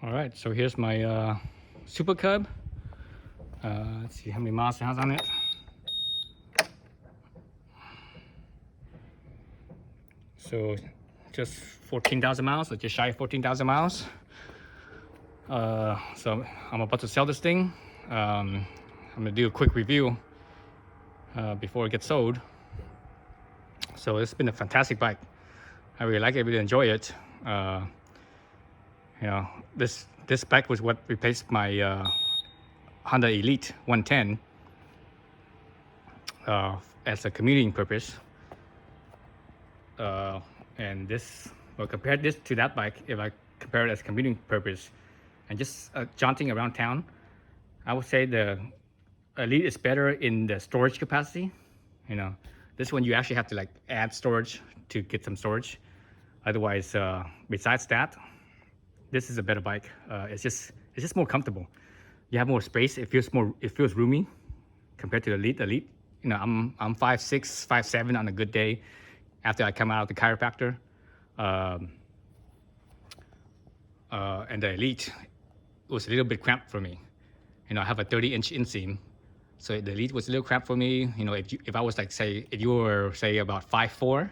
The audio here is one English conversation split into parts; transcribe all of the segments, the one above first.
All right, so here's my SuperCub. Let's see how many miles it has on it. So just 14,000 miles, or just shy of 14,000 miles. So I'm about to sell this thing. I'm gonna do a quick review before it gets sold. So it's been a fantastic bike. I really like it, I really enjoy it. This bike was what replaced my Honda Elite 110 as a commuting purpose. And this, well, compared this to that bike, if I compare it as commuting purpose and just jaunting around town, I would say the Elite is better in the storage capacity. This one you actually have to like add storage to get some storage. Otherwise, besides that, this is a better bike. It's just more comfortable. You have more space. It feels roomy compared to the Elite. Elite, I'm 5'6", 5'7" on a good day after I come out of the chiropractor. And the Elite was a little bit cramped for me. I have a 30-inch inseam, so the Elite was a little cramped for me. If I was like, say, if you were say about 5'4",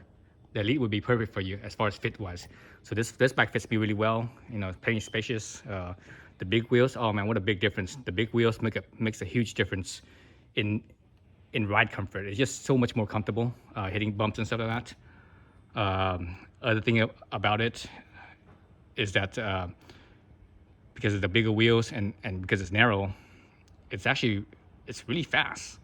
the Elite would be perfect for you as far as fit wise. So this bike fits me really well. Plenty spacious. The big wheels, oh man, what a big difference. The big wheels makes a huge difference in ride comfort. It's just so much more comfortable hitting bumps and stuff like that. Other thing about it is that because of the bigger wheels and because it's narrow, it's really fast.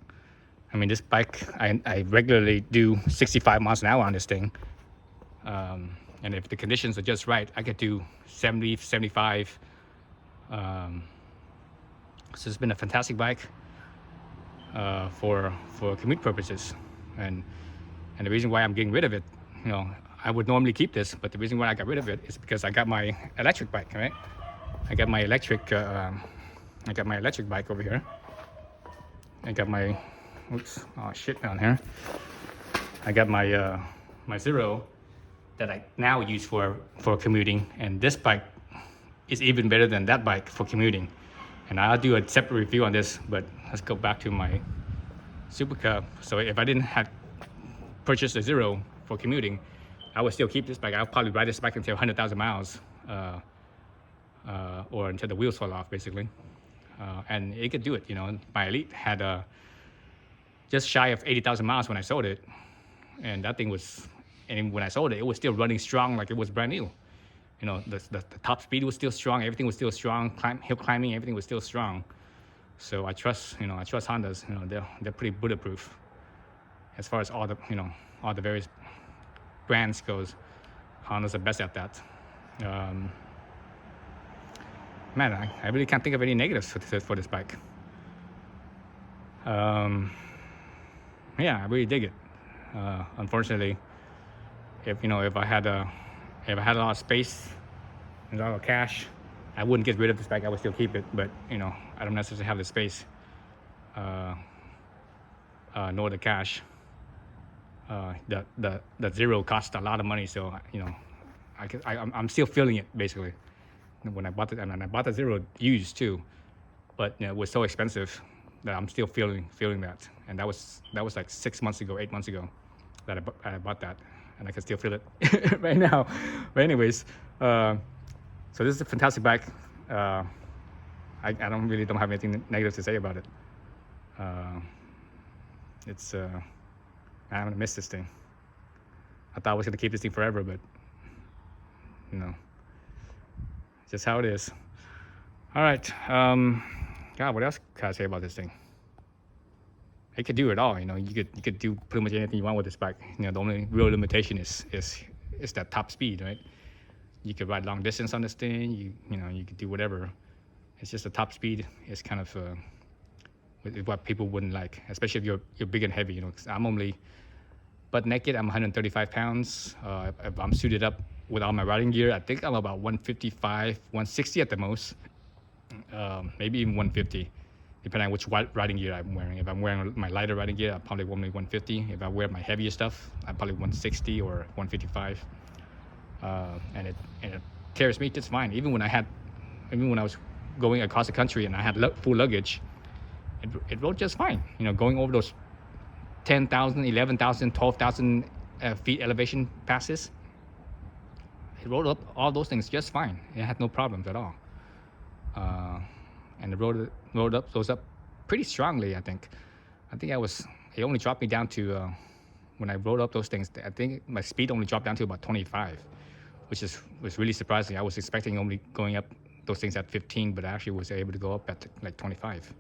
I mean, this bike, I regularly do 65 miles an hour on this thing. And if the conditions are just right, I could do 70, 75. So it's been a fantastic bike for commute purposes. And the reason why I'm getting rid of it, I would normally keep this, but the reason why I got rid of it is because I got my electric bike, right? I got my electric bike over here. I got my, oops, oh shit down here. I got my my Zero that I now use for commuting, and this bike is even better than that bike for commuting. And I'll do a separate review on this, but let's go back to my SuperCub. So if I didn't have purchased a Zero for commuting, I would still keep this bike. I'll probably ride this bike until 100,000 miles, or until the wheels fall off, basically. And it could do it. My Elite had just shy of 80,000 miles when I sold it, and that thing was, and when I sold it, it was still running strong like it was brand new. The top speed was still strong, everything was still strong, hill climbing, everything was still strong. So I trust Hondas. They're pretty bulletproof as far as all the various brands goes. Honda's the best at that. Man, I really can't think of any negatives for this bike. Yeah, I really dig it. Unfortunately, if I had a lot of space and a lot of cash, I wouldn't get rid of this bike. I would still keep it, but I don't necessarily have the space nor the cash. The Zero cost a lot of money, so I'm still feeling it basically. When I bought it, and I bought the Zero used too, but it was so expensive that I'm still feeling that. And that was like 8 months ago that I bought that, and I can still feel it right now. But anyways, so this is a fantastic bike. I don't have anything negative to say about it. I'm gonna miss this thing. I thought I was gonna keep this thing forever, but just how it is. All right. God, what else can I say about this thing? It could do it all. You could do pretty much anything you want with this bike. The only real limitation is that top speed, right? You could ride long distance on this thing. You could do whatever. It's just the top speed is kind of what people wouldn't like, especially if you're big and heavy. 'Cause I'm only butt naked. I'm 135 pounds. If I'm suited up with all my riding gear, I think I'm about 155, 160 at the most. Maybe even 150, depending on which riding gear I'm wearing. If I'm wearing my lighter riding gear, I'm probably only 150. If I wear my heavier stuff, I'm probably 160 or 155. And it carries me just fine. Even when I had even when I was going across the country and I had full luggage, it rode just fine. You know, going over those 10,000, 11,000, 12,000 feet elevation passes, it rode up all those things just fine. It had no problems at all. And it rode up those up pretty strongly, I think. It only dropped me down to, when I rode up those things, I think my speed only dropped down to about 25, which was really surprising. I was expecting only going up those things at 15, but I actually was able to go up at like 25.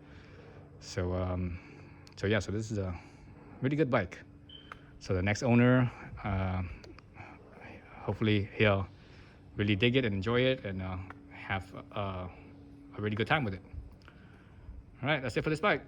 So, so this is a really good bike. So the next owner, hopefully he'll really dig it and enjoy it and have a really good time with it. All right, that's it for this bike.